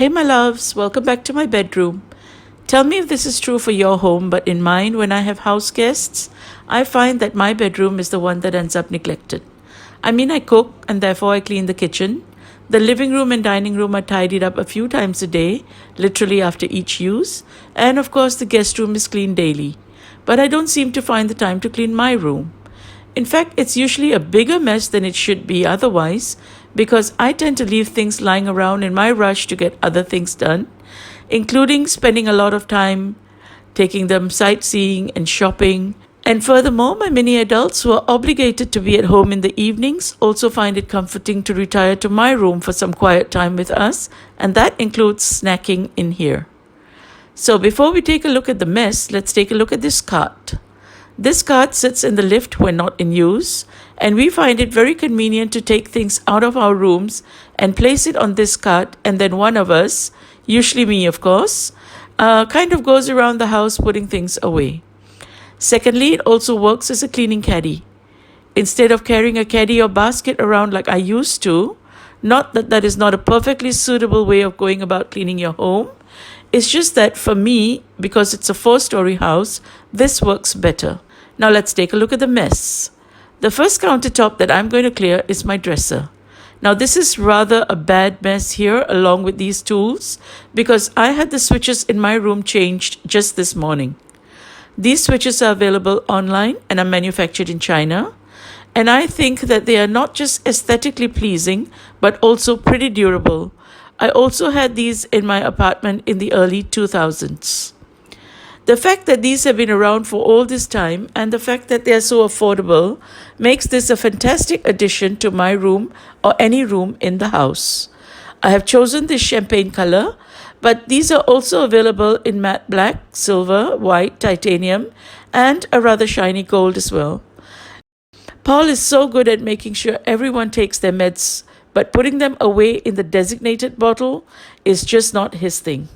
Hey, my loves, welcome back to my bedroom. Tell me if this is true for your home, but in mine, when I have house guests, I find that my bedroom is the one that ends up neglected. I mean, I cook and therefore I clean the kitchen. The living room and dining room are tidied up a few times a day, literally after each use. And of course, the guest room is cleaned daily. But I don't seem to find the time to clean my room. In fact, it's usually a bigger mess than it should be otherwise, because I tend to leave things lying around in my rush to get other things done, including spending a lot of time taking them sightseeing and shopping. And furthermore, my mini adults who are obligated to be at home in the evenings also find it comforting to retire to my room for some quiet time with us, and that includes snacking in here. So before we take a look at the mess, let's take a look at this cart. This cart sits in the lift when not in use, and we find it very convenient to take things out of our rooms and place it on this cart, and then one of us, usually me of course, kind of goes around the house putting things away. Secondly, it also works as a cleaning caddy. Instead of carrying a caddy or basket around like I used to, not that that is not a perfectly suitable way of going about cleaning your home, it's just that for me, because it's a 4-story house, this works better. Now let's take a look at the mess. The first countertop that I'm going to clear is my dresser. Now this is rather a bad mess here along with these tools, because I had the switches in my room changed just this morning. These switches are available online and are manufactured in China. And I think that they are not just aesthetically pleasing, but also pretty durable. I also had these in my apartment in the early 2000s. The fact that these have been around for all this time and the fact that they are so affordable makes this a fantastic addition to my room or any room in the house. I have chosen this champagne color, but these are also available in matte black, silver, white, titanium, and a rather shiny gold as well. Paul is so good at making sure everyone takes their meds, but putting them away in the designated bottle is just not his thing.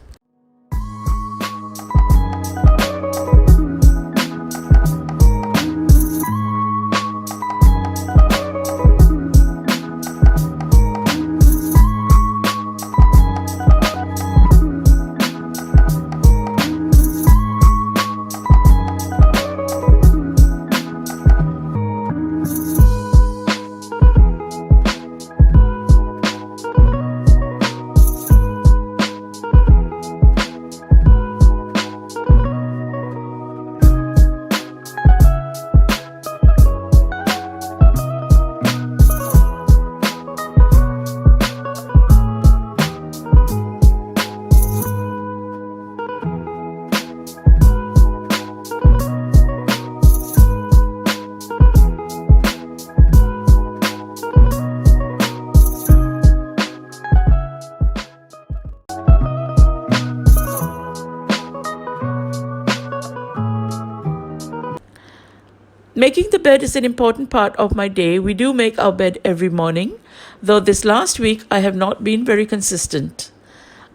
Making the bed is an important part of my day. We do make our bed every morning, though this last week I have not been very consistent.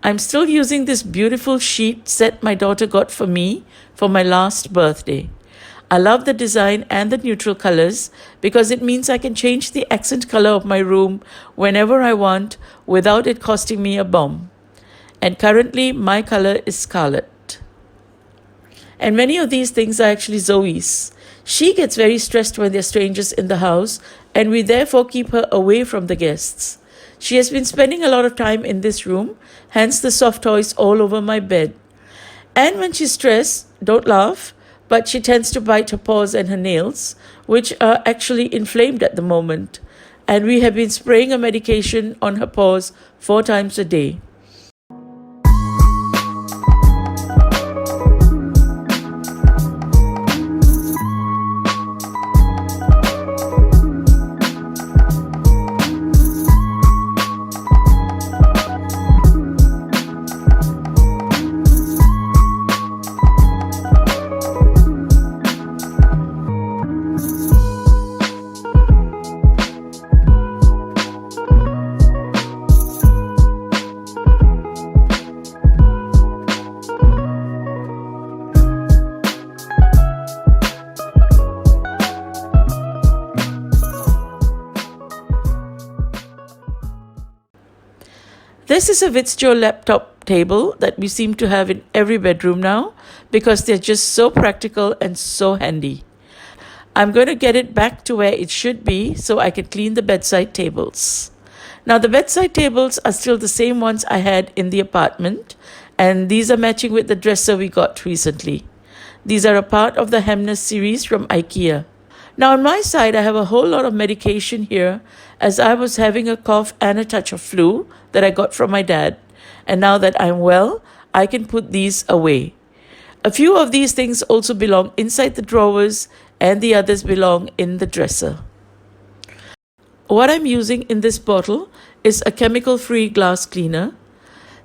I'm still using this beautiful sheet set my daughter got for me for my last birthday. I love the design and the neutral colors because it means I can change the accent color of my room whenever I want without it costing me a bomb. And currently my color is scarlet. And many of these things are actually Zoe's. She gets very stressed when there are strangers in the house, and we therefore keep her away from the guests. She has been spending a lot of time in this room, hence the soft toys all over my bed. And when she's stressed, don't laugh, but she tends to bite her paws and her nails, which are actually inflamed at the moment. And we have been spraying a medication on her paws 4 times a day. This is a Witzjo laptop table that we seem to have in every bedroom now because they're just so practical and so handy. I'm going to get it back to where it should be so I can clean the bedside tables. Now the bedside tables are still the same ones I had in the apartment, and these are matching with the dresser we got recently. These are a part of the Hemnes series from IKEA. Now on my side, I have a whole lot of medication here as I was having a cough and a touch of flu that I got from my dad. And now that I'm well, I can put these away. A few of these things also belong inside the drawers and the others belong in the dresser. What I'm using in this bottle is a chemical-free glass cleaner.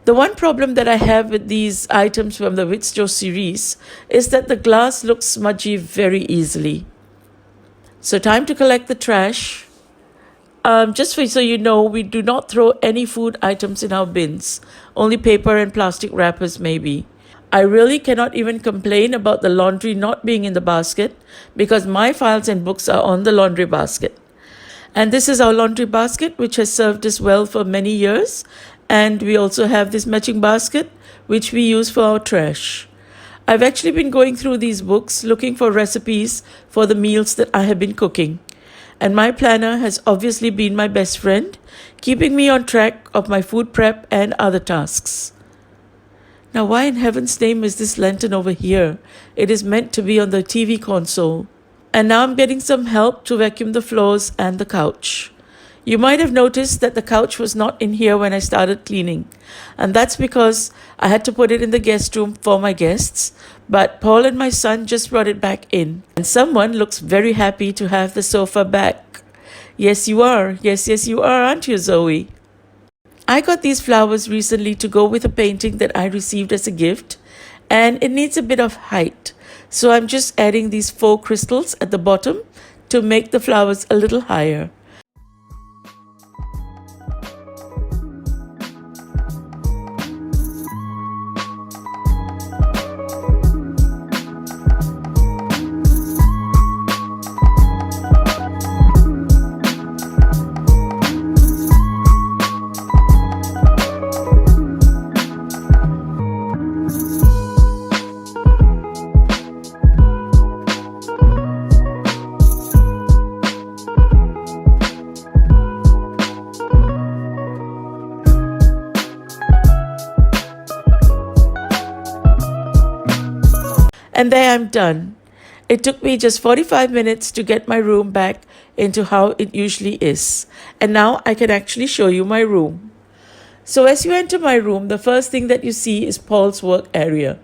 The one problem that I have with these items from the Witzjo series is that the glass looks smudgy very easily. So time to collect the trash. Just so you know, we do not throw any food items in our bins, only paper and plastic wrappers maybe. I really cannot even complain about the laundry not being in the basket because my files and books are on the laundry basket. And this is our laundry basket, which has served us well for many years. And we also have this matching basket, which we use for our trash. I've actually been going through these books looking for recipes for the meals that I have been cooking. And my planner has obviously been my best friend, keeping me on track of my food prep and other tasks. Now, why in heaven's name is this lantern over here? It is meant to be on the TV console. And now I'm getting some help to vacuum the floors and the couch. You might have noticed that the couch was not in here when I started cleaning. And that's because I had to put it in the guest room for my guests. But Paul and my son just brought it back in. And someone looks very happy to have the sofa back. Yes, you are. Yes, you are, aren't you, Zoe? I got these flowers recently to go with a painting that I received as a gift. And it needs a bit of height. So I'm just adding these 4 crystals at the bottom to make the flowers a little higher. And there I'm done. It took me just 45 minutes to get my room back into how it usually is. And now I can actually show you my room. So as you enter my room, the first thing that you see is Paul's work area.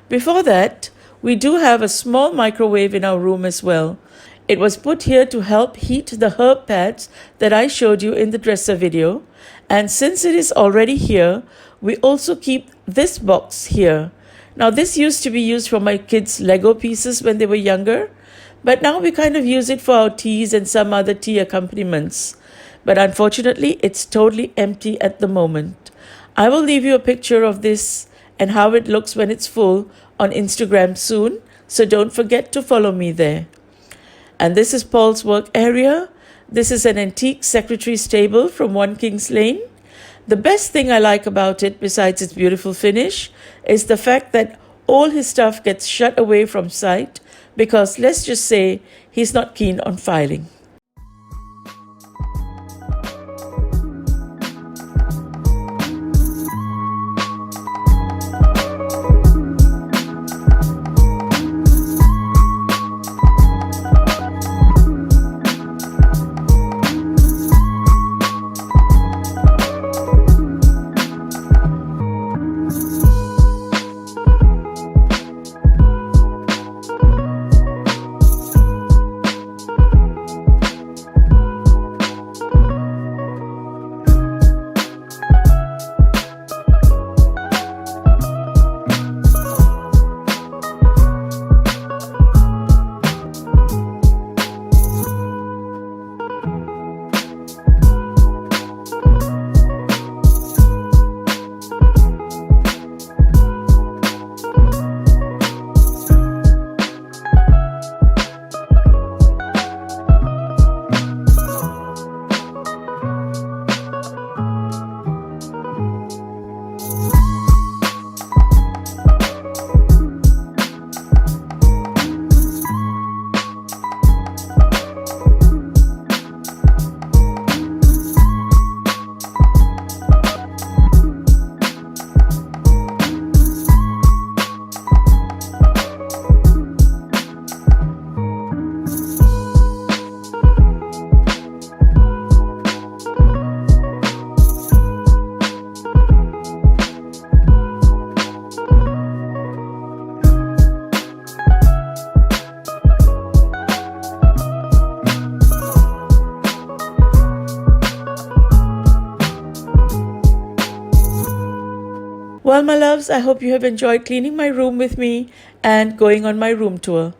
Before that, we do have a small microwave in our room as well. It was put here to help heat the herb pads that I showed you in the dresser video. And since it is already here, we also keep this box here. Now this used to be used for my kids' Lego pieces when they were younger, but now we kind of use it for our teas and some other tea accompaniments. But unfortunately, it's totally empty at the moment. I will leave you a picture of this and how it looks when it's full on Instagram soon, so don't forget to follow me there. And this is Paul's work area. This is an antique secretary's table from 1 Kings Lane. The best thing I like about it, besides its beautiful finish, is the fact that all his stuff gets shut away from sight because, let's just say, he's not keen on filing. Well, my loves, I hope you have enjoyed cleaning my room with me and going on my room tour.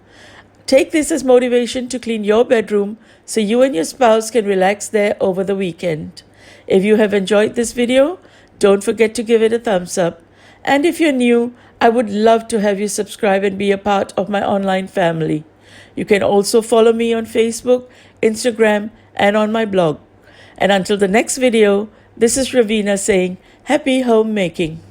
Take this as motivation to clean your bedroom so you and your spouse can relax there over the weekend. If you have enjoyed this video, don't forget to give it a thumbs up. And if you're new, I would love to have you subscribe and be a part of my online family. You can also follow me on Facebook, Instagram, and on my blog. And until the next video, this is Raveena saying, happy homemaking.